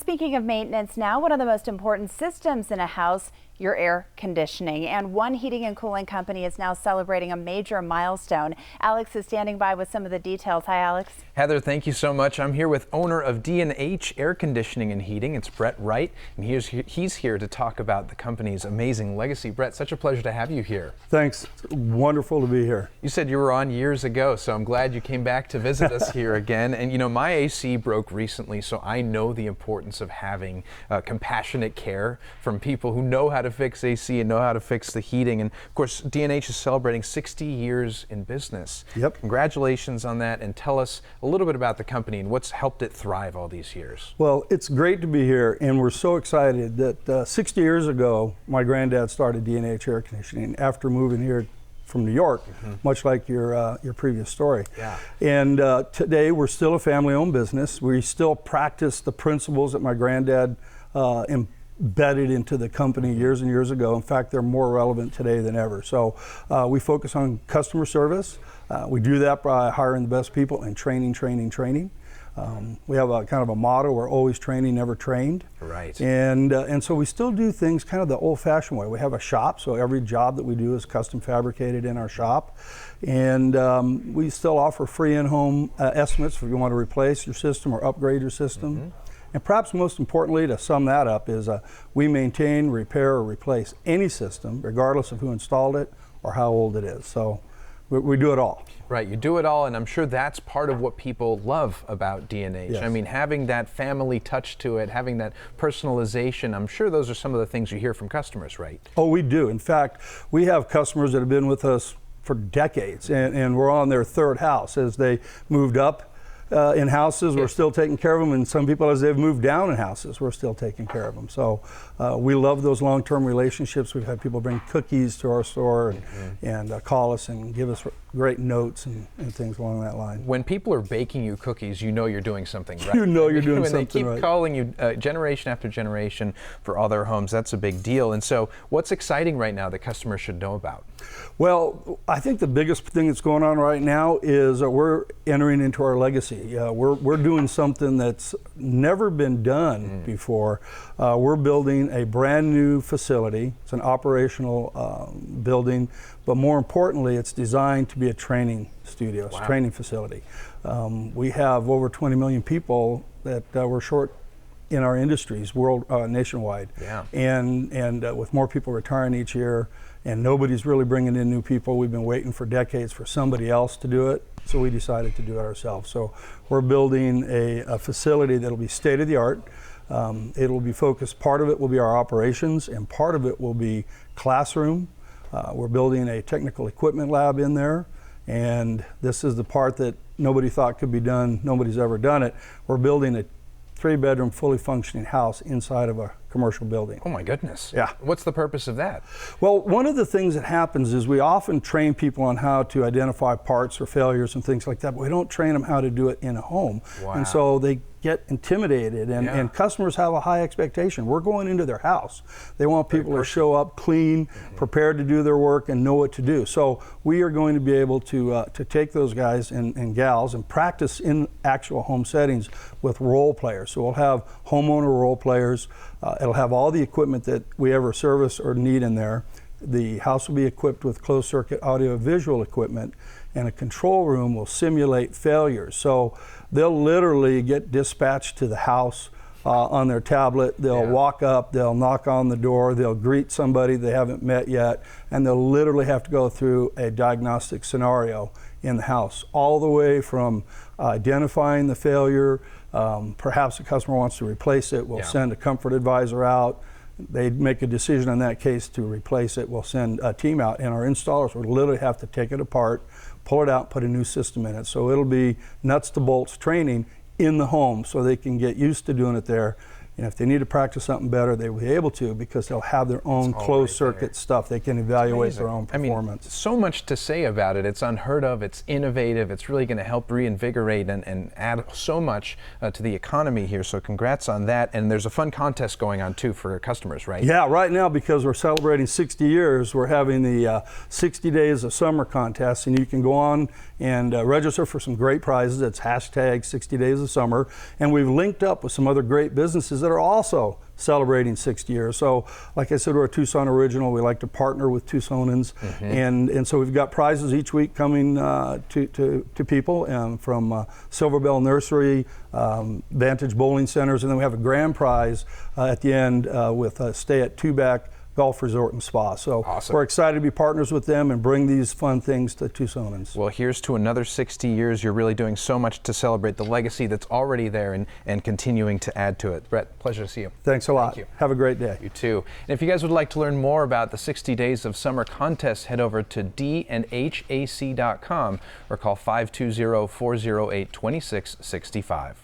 speaking of maintenance now, one of the most important systems in a house, your air conditioning. And one heating and cooling company is now celebrating a major milestone. Alex is standing by with some of the details. Hi, Alex. Heather, thank you so much. I'm here with owner of D&H Air Conditioning and Heating. It's Wright, and he's here to talk about the company's amazing legacy. Brett, such a pleasure to have you here. Thanks. Wonderful to be here. You said you were on years ago, so I'm glad you came back to visit us here again. And you know, my AC broke recently, so I know the importance of having compassionate care from people who know how to fix AC and know how to fix the heating. And of course, D&H is celebrating 60 years in business. Yep. Congratulations on that, and tell us a little bit about the company and what's helped it thrive all these years. Well, it's great to be here, and we're so excited that 60 years ago, my granddad started D&H Air Conditioning after moving here from New York, much like your previous story. Yeah. And today we're still a family-owned business. We still practice the principles that my granddad embedded into the company years and years ago. In fact, they're more relevant today than ever. So we focus on customer service. We do that by hiring the best people and training. We have a kind of a motto: we're always training, never trained. Right. And so we still do things kind of the old-fashioned way. We have a shop, so every job that we do is custom fabricated in our shop. And we still offer free in-home estimates if you want to replace your system or upgrade your system. And perhaps most importantly, to sum that up, is we maintain, repair, or replace any system, regardless of who installed it or how old it is. So we do it all. Right, you do it all, and I'm sure that's part of what people love about D&H. Yes. I mean, having that family touch to it, having that personalization, I'm sure those are some of the things you hear from customers, right? Oh, we do. In fact, we have customers that have been with us for decades, and we're on their third house. As they moved up in houses, we're still taking care of them, and some people, as they've moved down in houses, we're still taking care of them. So we love those long-term relationships. We've had people bring cookies to our store and call us and give us great notes and things along that line. When people are baking you cookies, you know you're doing something right. You know you're doing something right. When they keep calling you generation after generation for all their homes, that's a big deal. And so what's exciting right now that customers should know about? Well, I think the biggest thing that's going on right now is we're entering into our legacy. We're doing something that's never been done before. We're building a brand new facility. It's an operational building, but more importantly, it's designed to be a training studio, it's a training facility. We have over 20 million people that we're short in our industries nationwide. Yeah. And with more people retiring each year, and nobody's really bringing in new people. We've been waiting for decades for somebody else to do it, so we decided to do it ourselves. So we're building a facility that'll be state-of-the-art. It'll be focused, part of it will be our operations, and part of it will be classroom. We're building a technical equipment lab in there, and this is the part that nobody thought could be done. Nobody's ever done it. We're building a 3-bedroom, fully functioning house inside of a commercial building. Oh my goodness. Yeah. What's the purpose of that? Well, one of the things that happens is we often train people on how to identify parts or failures and things like that, but we don't train them how to do it in a home. Wow. And so they get intimidated, and customers have a high expectation. We're going into their house. They want people to show up clean, prepared to do their work, and know what to do. So we are going to be able to take those guys and gals and practice in actual home settings with role players. So we'll have homeowner role players. It'll have all the equipment that we ever service or need in there. The house will be equipped with closed circuit audio visual equipment, and a control room will simulate failures. So they'll literally get dispatched to the house on their tablet. They'll walk up, they'll knock on the door, they'll greet somebody they haven't met yet, and they'll literally have to go through a diagnostic scenario in the house, all the way from identifying the failure. Perhaps the customer wants to replace it, we'll send a comfort advisor out. They make a decision on that case to replace it, we'll send a team out, and our installers will literally have to take it apart, pull it out, put a new system in it. So it'll be nuts to bolts training in the home so they can get used to doing it there. And if they need to practice something better, they will be able to, because they'll have their own closed circuit stuff. They can evaluate their own performance. I mean, so much to say about it. It's unheard of, it's innovative, it's really going to help reinvigorate and add so much to the economy here. So congrats on that. And there's a fun contest going on too for customers, right? Yeah, right now, because we're celebrating 60 years, we're having the 60 Days of Summer contest, and you can go on and register for some great prizes. It's hashtag 60 Days of Summer. And we've linked up with some other great businesses that that are also celebrating 60 years. So like I said, we're a Tucson original. We like to partner with Tucsonans. And so we've got prizes each week coming to people from Silver Bell Nursery, Vantage Bowling Centers, and then we have a grand prize at the end with a stay at Tubac Golf Resort and Spa. So awesome. We're excited to be partners with them and bring these fun things to Tucsonans. Well, here's to another 60 years. You're really doing so much to celebrate the legacy that's already there and continuing to add to it. Brett, pleasure to see you. Thanks a lot. Thank you. Have a great day. You too. And if you guys would like to learn more about the 60 Days of Summer contest, head over to dnhac.com or call 520-408-2665.